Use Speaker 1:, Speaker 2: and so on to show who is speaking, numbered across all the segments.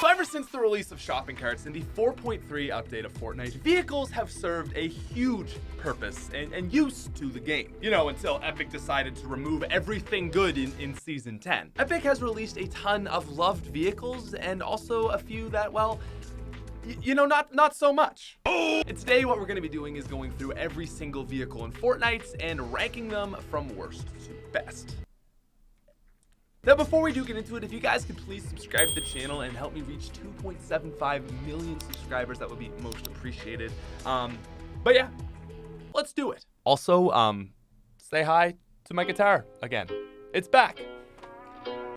Speaker 1: So ever since the release of shopping carts in the 4.3 update of Fortnite, vehicles have served a huge purpose and use to the game. You know, until Epic decided to remove everything good in Season 10. Epic has released a ton of loved vehicles and also a few that, well, you know, not so much. And today what we're going to be doing is going through every single vehicle in Fortnite and ranking them from worst to best. Now, before we do get into it, if you guys could please subscribe to the channel and help me reach 2.75 million subscribers, that would be most appreciated. But yeah, let's do it. Also, say hi to my guitar again. It's back.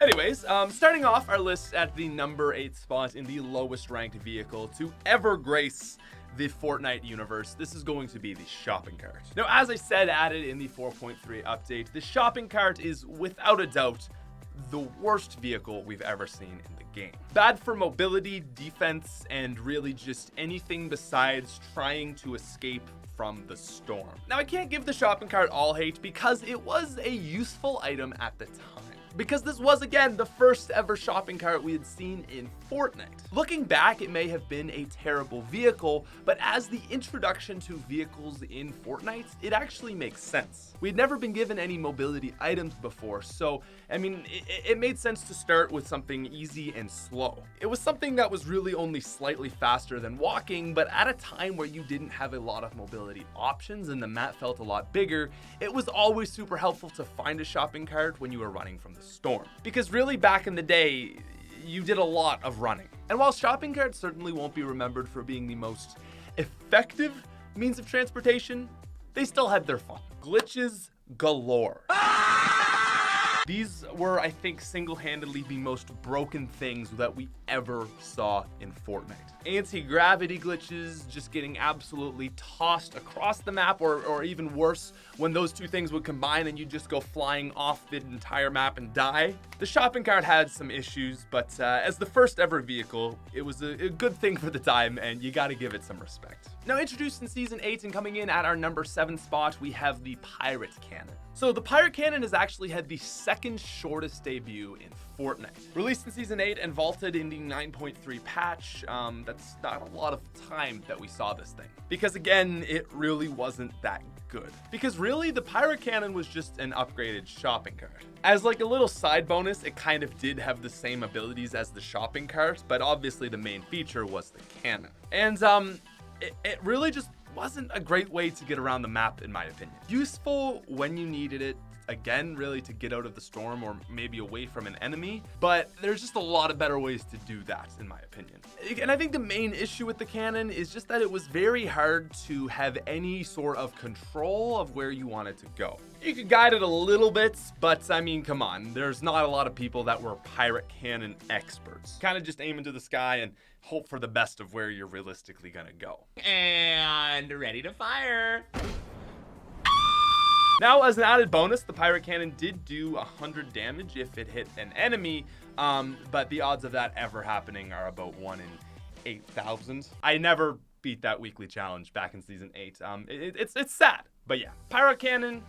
Speaker 1: Anyways, starting off our list at the number 8 spot in the lowest ranked vehicle to ever grace the Fortnite universe, this is going to be the shopping cart. Now, as I said, added in the 4.3 update, the shopping cart is without a doubt the worst vehicle we've ever seen in the game. Bad for mobility, defense, and really just anything besides trying to escape from the storm. Now, I can't give the shopping cart all hate because it was a useful item at the time. Because this was, again, the first ever shopping cart we had seen in Fortnite. Looking back, it may have been a terrible vehicle, but as the introduction to vehicles in Fortnite, it actually makes sense. We'd never been given any mobility items before, so, I mean, it made sense to start with something easy and slow. It was something that was really only slightly faster than walking, but at a time where you didn't have a lot of mobility options and the map felt a lot bigger, it was always super helpful to find a shopping cart when you were running from the storm. Because really back in the day, you did a lot of running. And while shopping carts certainly won't be remembered for being the most effective means of transportation, they still had their fun. Glitches galore. These were, I think, single-handedly the most broken things that we ever saw in Fortnite. Anti-gravity glitches, just getting absolutely tossed across the map, or even worse, when those two things would combine and you'd just go flying off the entire map and die. The shopping cart had some issues, but as the first ever vehicle, it was a good thing for the time, and you gotta give it some respect. Now, introduced in Season 8 and coming in at our number 7 spot, we have the Pirate Cannon. So the Pirate Cannon has actually had the second shortest debut in Fortnite. Released in Season 8 and vaulted in the 9.3 patch, that's not a lot of time that we saw this thing. Because again, it really wasn't that good. Because really, the Pirate Cannon was just an upgraded shopping cart. As like a little side bonus, it kind of did have the same abilities as the shopping cart, but obviously the main feature was the cannon. And it really just wasn't a great way to get around the map, in my opinion. Useful when you needed it, again, really to get out of the storm or maybe away from an enemy, but there's just a lot of better ways to do that, in my opinion. And I think the main issue with the cannon is just that it was very hard to have any sort of control of where you wanted to go. You could guide it a little bit, but I mean, come on, there's not a lot of people that were pirate cannon experts. Kind of just aim into the sky and hope for the best of where you're realistically gonna go.
Speaker 2: And ready to fire.
Speaker 1: Now, as an added bonus, the Pirate Cannon did do 100 damage if it hit an enemy, but the odds of that ever happening are about 1 in 8,000. I never beat that weekly challenge back in Season 8. It's sad, but yeah, Pirate Cannon,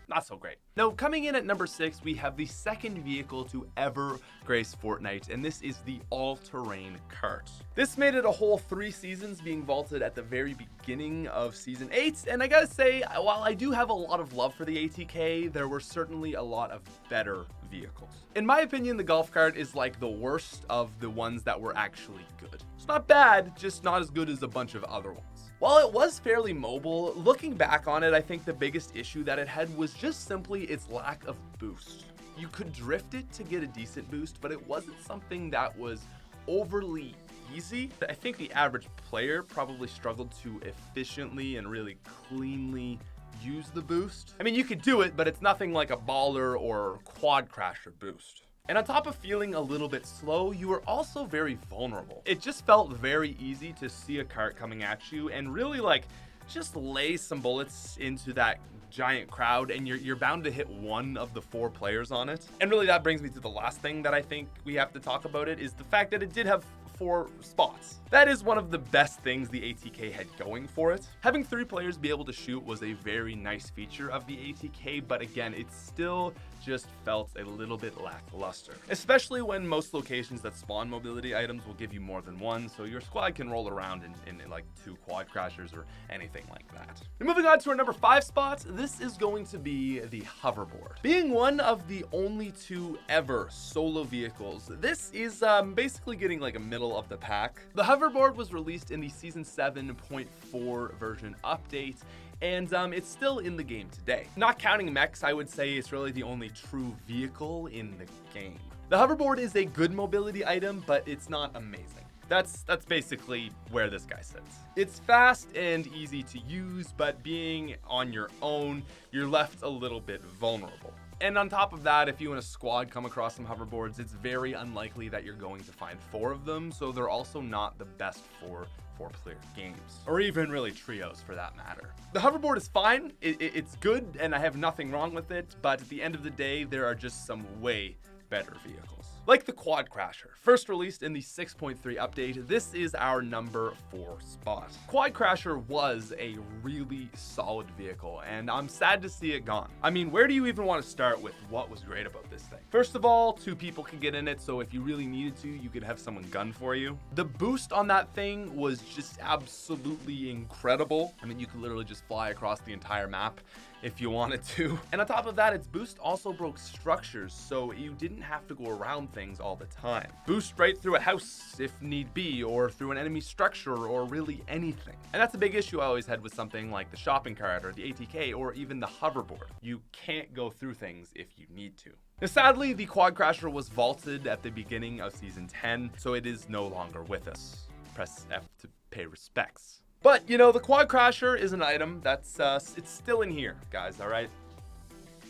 Speaker 1: not so great. Now, coming in at number 6, we have the second vehicle to ever grace Fortnite, and this is the all-terrain cart. This made it a whole 3 seasons, being vaulted at the very beginning of Season 8, and I gotta say, while I do have a lot of love for the ATK, there were certainly a lot of better vehicles. In my opinion, the golf cart is like the worst of the ones that were actually good. It's not bad, just not as good as a bunch of other ones. While it was fairly mobile, looking back on it, I think the biggest issue that it had was just simply its lack of boost. You could drift it to get a decent boost, but it wasn't something that was overly easy. I think the average player probably struggled to efficiently and really cleanly use the boost. I mean, you could do it, but it's nothing like a baller or quad crasher boost. And on top of feeling a little bit slow, you were also very vulnerable. It just felt very easy to see a cart coming at you and really like just lay some bullets into that giant crowd and you're bound to hit one of the 4 players on it. And really that brings me to the last thing that I think we have to talk about, it is the fact that it did have 4 spots. That is one of the best things the ATK had going for it. Having 3 players be able to shoot was a very nice feature of the ATK, but again, it still just felt a little bit lackluster, especially when most locations that spawn mobility items will give you more than one, so your squad can roll around in like 2 quad crashers or anything like that. And moving on to our number 5 spot, this is going to be the Hoverboard. Being one of the only 2 ever solo vehicles, this is basically getting like a middle of the pack. The Hoverboard was released in the Season 7.4 version update, and it's still in the game today. Not counting mechs, I would say it's really the only true vehicle in the game. The Hoverboard is a good mobility item, but it's not amazing. That's basically where this guy sits. It's fast and easy to use, but being on your own, you're left a little bit vulnerable. And on top of that, if you and a squad come across some hoverboards, it's very unlikely that you're going to find 4 of them, so they're also not the best for 4-player games, or even really trios for that matter. The hoverboard is fine, it's good, and I have nothing wrong with it, but at the end of the day, there are just some way better vehicles. Like the Quad Crasher, first released in the 6.3 update, this is our number 4 spot. Quad Crasher was a really solid vehicle, and I'm sad to see it gone. I mean, where do you even want to start with what was great about this thing? First of all, 2 people can get in it, so if you really needed to, you could have someone gun for you. The boost on that thing was just absolutely incredible. I mean, you could literally just fly across the entire map if you wanted to. And on top of that, its boost also broke structures, so you didn't have to go around things all the time. Boost right through a house if need be, or through an enemy structure, or really anything. And that's a big issue I always had with something like the shopping cart or the ATK or even the hoverboard. You can't go through things if you need to. Now, sadly, the Quad Crasher was vaulted at the beginning of Season 10, so it is no longer with us. Press F to pay respects. But, you know, the Quad Crasher is an item that's, it's still in here, guys, all right?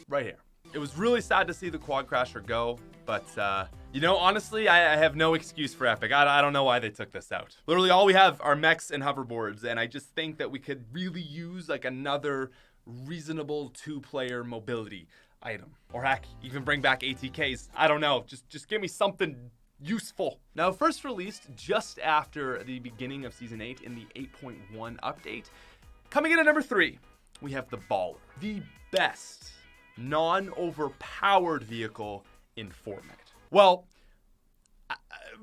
Speaker 1: Right here. It was really sad to see the Quad Crasher go, but, you know, honestly, I have no excuse for Epic. I don't know why they took this out. Literally, all we have are mechs and hoverboards, and I just think that we could really use, like, another reasonable 2-player mobility item. Or heck, even bring back ATKs. I don't know, just give me something useful. Now, first released just after the beginning of Season 8 in the 8.1 update, coming in at number 3, we have the Baller. The best non-overpowered vehicle in Fortnite. Well,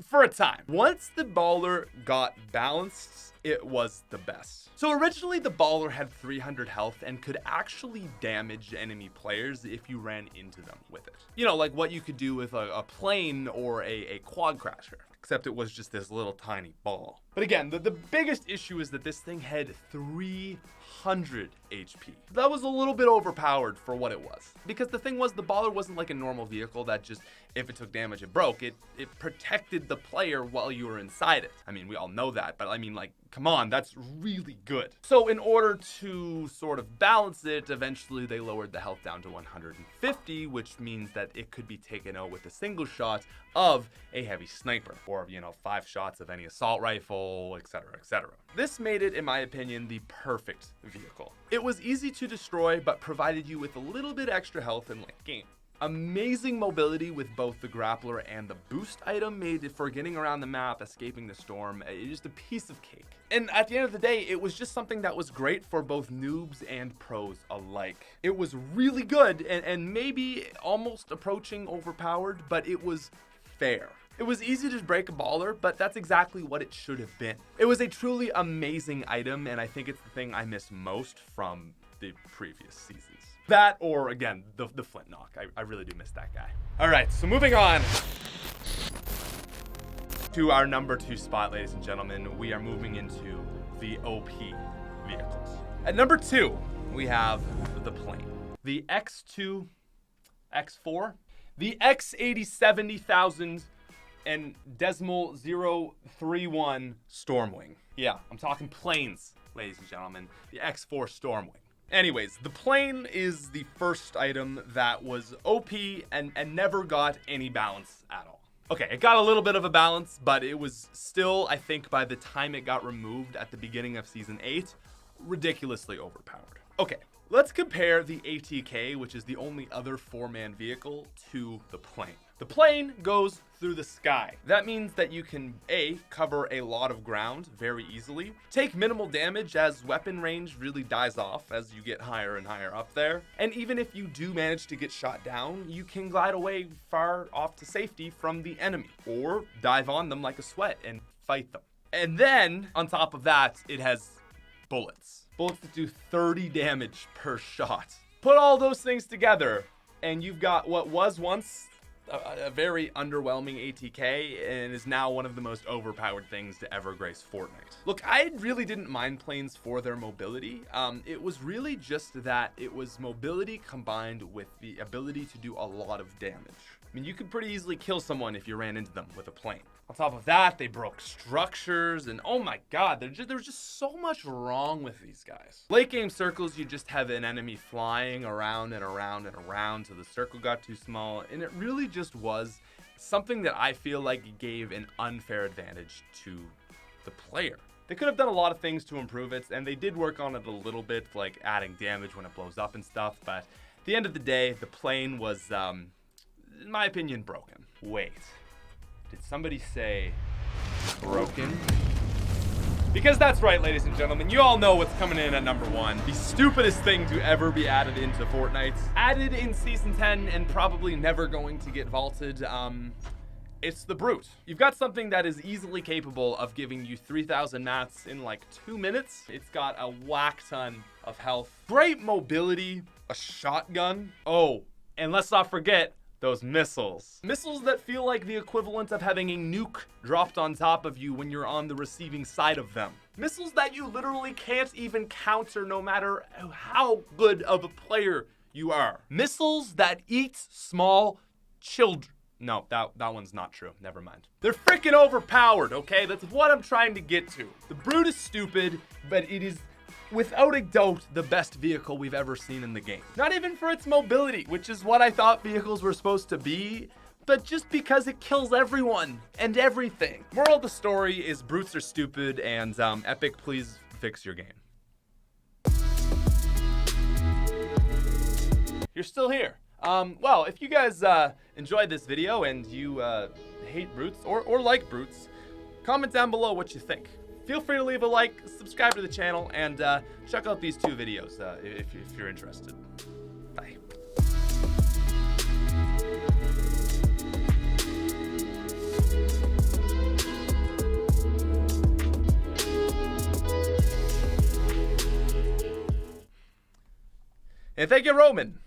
Speaker 1: for a time. Once the Baller got balanced, it was the best. So originally the Baller had 300 health and could actually damage enemy players if you ran into them with it. You know, like what you could do with a plane or a quad crasher, except it was just this little tiny ball. But again, the biggest issue is that this thing had 300 HP. That was a little bit overpowered for what it was. Because the thing was, the Baller wasn't like a normal vehicle that just, if it took damage, it broke. It protected the player while you were inside it. I mean, we all know that, but I mean, like, come on, that's really good. So in order to sort of balance it, eventually they lowered the health down to 150, which means that it could be taken out with a single shot of a heavy sniper, or, you know, 5 shots of any assault rifle, etc., etc. This made it, in my opinion, the perfect vehicle. It was easy to destroy, but provided you with a little bit extra health in late game. Amazing mobility with both the grappler and the boost item made it for getting around the map, escaping the storm, just a piece of cake. And at the end of the day, it was just something that was great for both noobs and pros alike. It was really good and maybe almost approaching overpowered, but it was fair. It was easy to break a Baller, but that's exactly what it should have been. It was a truly amazing item, and I think it's the thing I miss most from the previous seasons. That, or again, the Flint Knock. I really do miss that guy. All right, so moving on to our number 2 spot, ladies and gentlemen. We are moving into the OP vehicles. At number 2, we have the plane. The X2, X4, the X8070,000 and decimal 031 Stormwing. Yeah, I'm talking planes, ladies and gentlemen. The X4 Stormwing. Anyways, the plane is the first item that was OP and never got any balance at all. Okay, it got a little bit of a balance, but it was still, I think, by the time it got removed at the beginning of Season 8, ridiculously overpowered. Okay, Let's compare the ATK, which is the only other 4-man vehicle, to the plane. The plane goes through the sky. That means that you can A, cover a lot of ground very easily, take minimal damage as weapon range really dies off as you get higher and higher up there, and even if you do manage to get shot down, you can glide away far off to safety from the enemy, or dive on them like a sweat and fight them. And then, on top of that, it has bullets. Bullets that do 30 damage per shot. Put all those things together, and you've got what was once a very underwhelming ATK and is now one of the most overpowered things to ever grace Fortnite. Look, I really didn't mind planes for their mobility. It was really just that it was mobility combined with the ability to do a lot of damage. I mean, you could pretty easily kill someone if you ran into them with a plane. On top of that, they broke structures, and oh my god, there was just so much wrong with these guys. Late game circles, you just have an enemy flying around and around and around till the circle got too small, and it really just was something that I feel like gave an unfair advantage to the player. They could have done a lot of things to improve it, and they did work on it a little bit, like adding damage when it blows up and stuff, but at the end of the day, the plane was, in my opinion, broken. Wait. Did somebody say broken? Because that's right, ladies and gentlemen. You all know what's coming in at number 1. The stupidest thing to ever be added into Fortnite. Added in Season 10 and probably never going to get vaulted. It's the Brute. You've got something that is easily capable of giving you 3,000 mats in like 2 minutes. It's got a whack ton of health. Great mobility. A shotgun. Oh, and let's not forget those missiles. Missiles that feel like the equivalent of having a nuke dropped on top of you when you're on the receiving side of them. Missiles that you literally can't even counter no matter how good of a player you are. Missiles that eat small children. No, that one's not true. Never mind. They're freaking overpowered, okay? That's what I'm trying to get to. The Brute is stupid, but it is without a doubt the best vehicle we've ever seen in the game. Not even for its mobility, which is what I thought vehicles were supposed to be, but just because it kills everyone and everything. Moral of the story is Brutes are stupid, and Epic, please fix your game. You're still here. Well, if you guys enjoyed this video and you hate Brutes or like Brutes, comment down below what you think. Feel free to leave a like, subscribe to the channel, and check out these 2 videos if you're interested. Bye. And thank you, Roman.